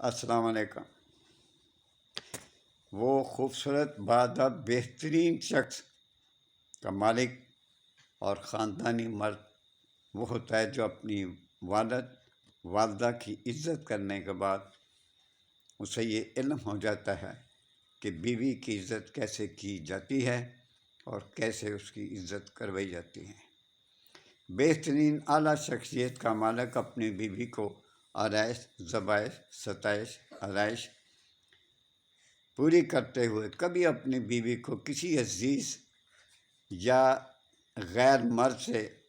السلام علیکم۔ وہ خوبصورت باداب بہترین شخص کا مالک اور خاندانی مرد وہ ہوتا ہے جو اپنی والدہ کی عزت کرنے کے بعد اسے یہ علم ہو جاتا ہے کہ بیوی کی عزت کیسے کی جاتی ہے اور کیسے اس کی عزت کروائی جاتی ہے۔ بہترین اعلیٰ شخصیت کا مالک اپنی بیوی کو آرائش، ذبائش، ستائش، آرائش پوری کرتے ہوئے کبھی اپنی بیوی کو کسی عزیز یا غیر مرد سے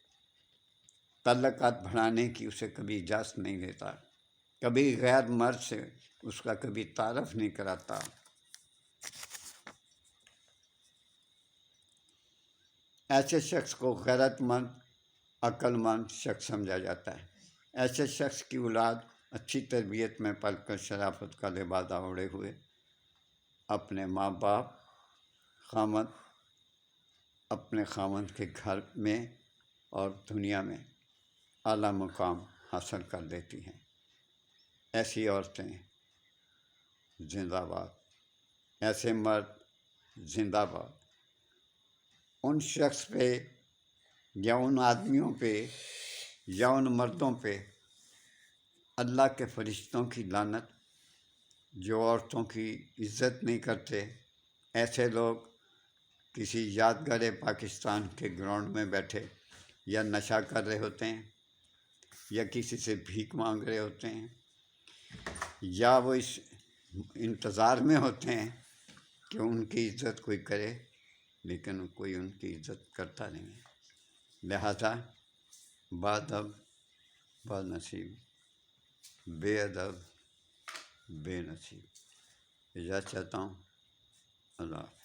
تعلقات بڑھانے کی اسے کبھی اجازت نہیں دیتا، کبھی غیر مرد سے اس کا کبھی تعارف نہیں کراتا۔ ایسے شخص کو غیرت مند، عقل مند شخص سمجھا جاتا ہے۔ ایسے شخص کی اولاد اچھی تربیت میں پل کر شرافت کا لبادہ اوڑھے ہوئے اپنے ماں باپ، اپنے خاوند کے گھر میں اور دنیا میں اعلیٰ مقام حاصل کر لیتی ہیں۔ ایسی عورتیں زندہ باد، ایسے مرد زندہ باد۔ ان شخص پہ یا ان آدمیوں پہ یا ان مردوں پہ اللہ کے فرشتوں کی لعنت جو عورتوں کی عزت نہیں کرتے۔ ایسے لوگ کسی یادگار پاکستان کے گراؤنڈ میں بیٹھے یا نشہ کر رہے ہوتے ہیں یا کسی سے بھیک مانگ رہے ہوتے ہیں یا وہ اس انتظار میں ہوتے ہیں کہ ان کی عزت کوئی کرے، لیکن کوئی ان کی عزت کرتا نہیں ہے۔ لہذا بادب بد نصیب، بے ادب بے نصیب۔ اجازت چاہتا ہوں۔ اللہ حافظ۔